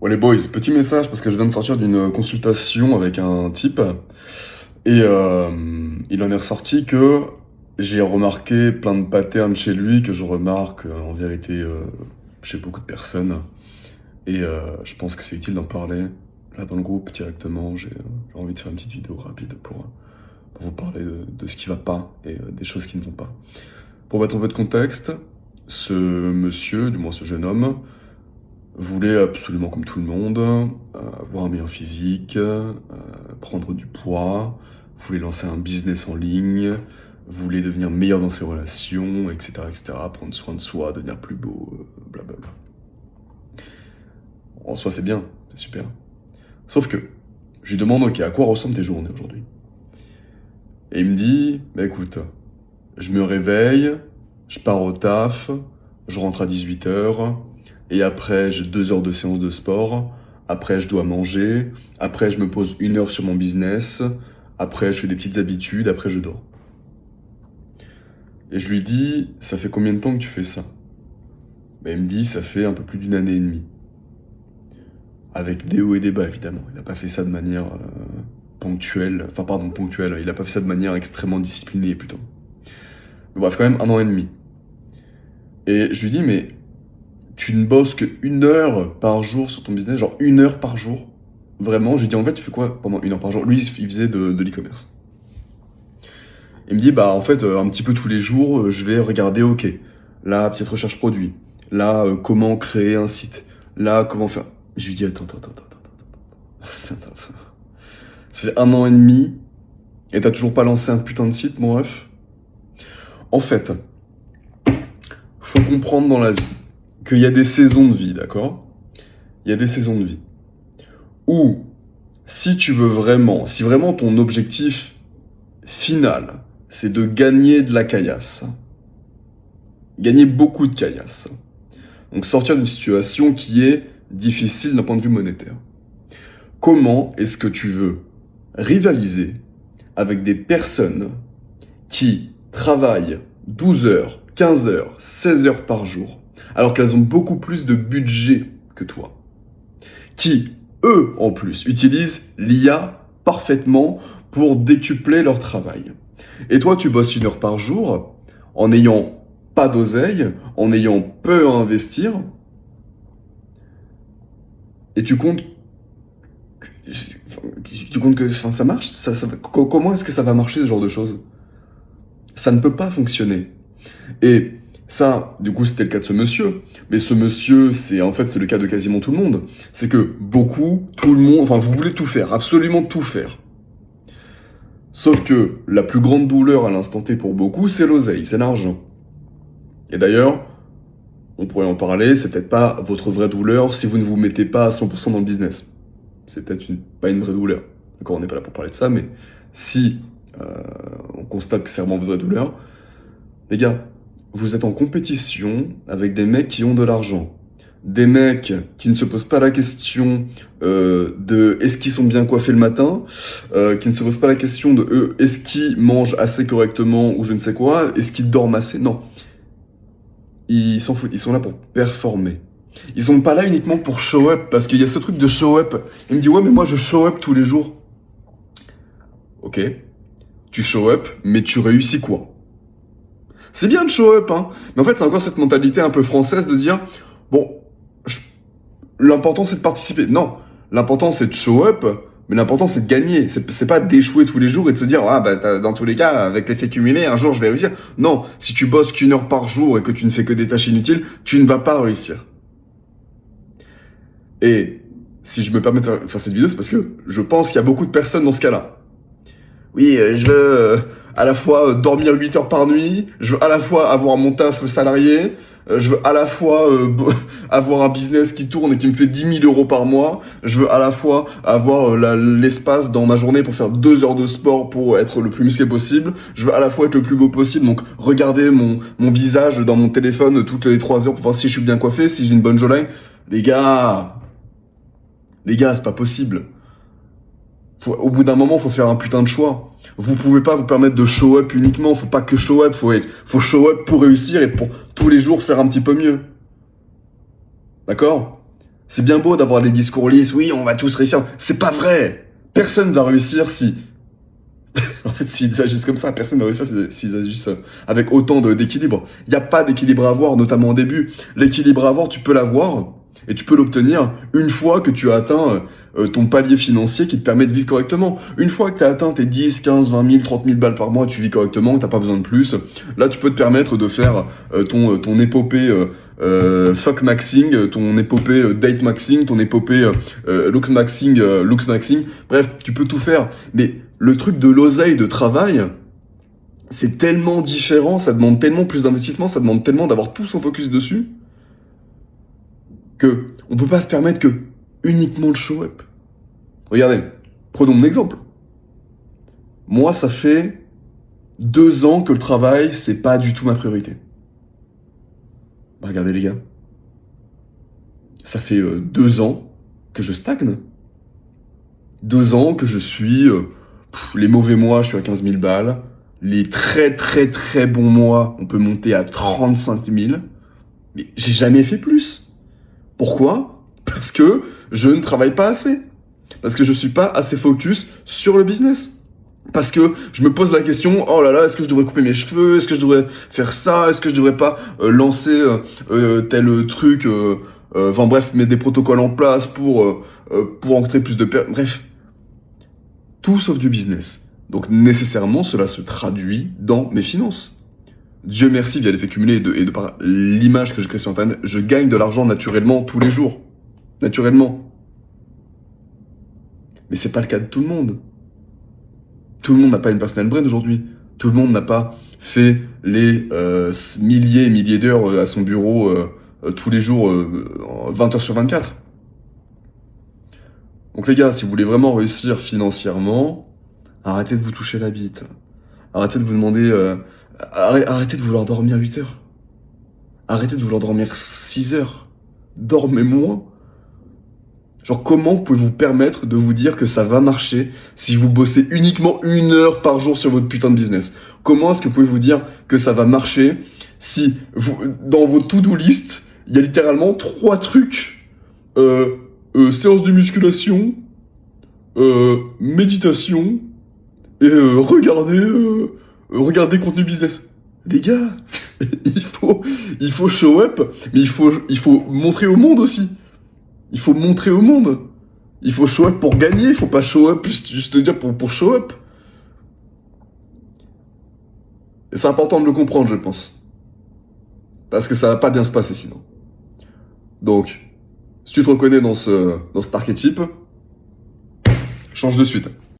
Ouais les boys, petit message parce que je viens de sortir d'une consultation avec un type et il en est ressorti que j'ai remarqué plein de patterns chez lui que je remarque en vérité chez beaucoup de personnes et je pense que c'est utile d'en parler là dans le groupe directement. J'ai envie de faire une petite vidéo rapide pour vous parler de ce qui va pas et des choses qui ne vont pas. Pour mettre un peu de contexte, ce monsieur, du moins ce jeune homme, voulait absolument comme tout le monde avoir un meilleur physique, prendre du poids, voulait lancer un business en ligne, voulait devenir meilleur dans ses relations, etc., etc., prendre soin de soi, devenir plus beau, blablabla. En soi, c'est bien, c'est super. Sauf que, je lui demande, ok, à quoi ressemblent tes journées aujourd'hui? Et il me dit, bah écoute, je me réveille, je pars au taf, je rentre à 18h, et après j'ai 2 heures de séance de sport, après je dois manger, après je me pose 1 heure sur mon business, après je fais des petites habitudes, après je dors. Et je lui dis, ça fait combien de temps que tu fais ça? Ben, il me dit, ça fait un peu plus d'une année et demie. Avec des hauts et des bas évidemment, il n'a pas fait ça de manière ponctuelle, enfin pardon, ponctuelle, il n'a pas fait ça de manière extrêmement disciplinée plutôt. Mais bref, quand même 1 an et demi. Et je lui dis, mais tu ne bosses que 1 heure par jour sur ton business, genre 1 heure par jour. Vraiment, je lui dis en fait, tu fais quoi pendant 1 heure par jour? Lui, il faisait de l'e-commerce. Il me dit, bah en fait, un petit peu tous les jours, je vais regarder, ok, là, petite recherche produit, là, comment créer un site, là, comment faire. Je lui dis, attends. Ça fait 1 an et demi, et t'as toujours pas lancé un putain de site, mon ref? En fait, faut comprendre dans la vie qu'il y a des saisons de vie, d'accord? Il y a des saisons de vie où, si tu veux vraiment, si vraiment ton objectif final, c'est de gagner de la caillasse, gagner beaucoup de caillasse, donc sortir d'une situation qui est difficile d'un point de vue monétaire, comment est-ce que tu veux rivaliser avec des personnes qui travaillent 12 heures, 15 heures, 16 heures par jour, alors qu'elles ont beaucoup plus de budget que toi, qui, eux, en plus, utilisent l'IA parfaitement pour décupler leur travail. Et toi, tu bosses 1 heure par jour, en n'ayant pas d'oseille, en ayant peu à investir, et tu comptes que enfin, ça marche? Comment est-ce que ça va marcher, ce genre de choses? Ça ne peut pas fonctionner. Et ça, du coup, c'était le cas de ce monsieur. Mais ce monsieur, c'est le cas de quasiment tout le monde. C'est que beaucoup, tout le monde, enfin, vous voulez tout faire, absolument tout faire. Sauf que la plus grande douleur à l'instant T pour beaucoup, c'est l'oseille, c'est l'argent. Et d'ailleurs, on pourrait en parler, c'est peut-être pas votre vraie douleur si vous ne vous mettez pas à 100% dans le business. C'est peut-être pas une vraie douleur. D'accord, on n'est pas là pour parler de ça, mais si on constate que c'est vraiment votre vraie douleur, les gars, vous êtes en compétition avec des mecs qui ont de l'argent. Des mecs qui ne se posent pas la question de est-ce qu'ils sont bien coiffés le matin, qui ne se posent pas la question de est-ce qu'ils mangent assez correctement ou je ne sais quoi, est-ce qu'ils dorment assez. Non. Ils s'en foutent, ils sont là pour performer. Ils sont pas là uniquement pour show up, parce qu'il y a ce truc de show up. Il me dit ouais mais moi je show up tous les jours. Ok, tu show up, mais tu réussis quoi? C'est bien de show up, hein, mais en fait c'est encore cette mentalité un peu française de dire bon, l'important c'est de participer. Non, l'important c'est de show up, mais l'important c'est de gagner. C'est pas d'échouer tous les jours et de se dire ah bah dans tous les cas avec l'effet cumulé un jour je vais réussir. Non, si tu bosses qu'1 heure par jour et que tu ne fais que des tâches inutiles, tu ne vas pas réussir. Et si je me permets de faire cette vidéo, c'est parce que je pense qu'il y a beaucoup de personnes dans ce cas-là. Oui, je veux à la fois dormir 8 heures par nuit, je veux à la fois avoir mon taf salarié, je veux à la fois avoir un business qui tourne et qui me fait 10 000 € par mois, je veux à la fois avoir l'espace dans ma journée pour faire 2 heures de sport pour être le plus musclé possible, je veux à la fois être le plus beau possible, donc regarder mon visage dans mon téléphone toutes les 3 heures pour voir si je suis bien coiffé, si j'ai une bonne jawline. Les gars, c'est pas possible. Au bout d'un moment, faut faire un putain de choix. Vous pouvez pas vous permettre de show up uniquement. Faut pas que show up. Faut show up pour réussir et pour tous les jours faire un petit peu mieux. D'accord? C'est bien beau d'avoir des discours lisses, oui, on va tous réussir. C'est pas vrai. Personne va réussir si... En fait, s'ils agissent comme ça, personne ne va réussir s'ils agissent avec autant d'équilibre. Il n'y a pas d'équilibre à avoir, notamment au début. L'équilibre à avoir, tu peux l'avoir et tu peux l'obtenir une fois que tu as atteint ton palier financier qui te permet de vivre correctement. Une fois que tu as atteint tes 10, 15, 20 000, 30 000 balles par mois, tu vis correctement, tu n'as pas besoin de plus. Là, tu peux te permettre de faire ton épopée fuck maxing, ton épopée date maxing, ton épopée look maxing, looks maxing. Bref, tu peux tout faire. Mais le truc de l'oseille de travail, c'est tellement différent, ça demande tellement plus d'investissement, ça demande tellement d'avoir tout son focus dessus, que on peut pas se permettre que uniquement le show-up. Regardez, prenons mon exemple. Moi, ça fait 2 ans que le travail, c'est pas du tout ma priorité. Bah, regardez les gars, ça fait 2 ans que je stagne. 2 ans que je suis... les mauvais mois, je suis à 15 000 balles. Les très très très bons mois, on peut monter à 35 000. Mais j'ai jamais fait plus. Pourquoi? Parce que je ne travaille pas assez. Parce que je suis pas assez focus sur le business. Parce que je me pose la question, oh là là, est-ce que je devrais couper mes cheveux? Est-ce que je devrais faire ça? Est-ce que je devrais pas lancer tel truc enfin bref, mettre des protocoles en place pour entrer plus de... Bref, tout sauf du business. Donc nécessairement, cela se traduit dans mes finances. Dieu merci, via l'effet cumulé et de par l'image que je crée sur Internet, je gagne de l'argent naturellement tous les jours. Naturellement. Mais c'est pas le cas de tout le monde. Tout le monde n'a pas une personal brand aujourd'hui. Tout le monde n'a pas fait les milliers et milliers d'heures à son bureau tous les jours, 20 heures sur 24. Donc les gars, si vous voulez vraiment réussir financièrement, arrêtez de vous toucher la bite. Arrêtez de vous demander... arrêtez de vouloir dormir 8 heures. Arrêtez de vouloir dormir 6 heures. Dormez moins. Genre, comment vous pouvez vous permettre de vous dire que ça va marcher si vous bossez uniquement 1 heure par jour sur votre putain de business? Comment est-ce que vous pouvez vous dire que ça va marcher si vous, dans vos to-do list, il y a littéralement 3 trucs séance de musculation, méditation et regarder contenu business. Les gars, il faut show up, mais il faut montrer au monde aussi. Il faut montrer au monde. Il faut show up pour gagner, il faut pas show up juste dire pour show up. Et c'est important de le comprendre, je pense. Parce que ça va pas bien se passer sinon. Donc, si tu te reconnais dans cet archétype, change de suite.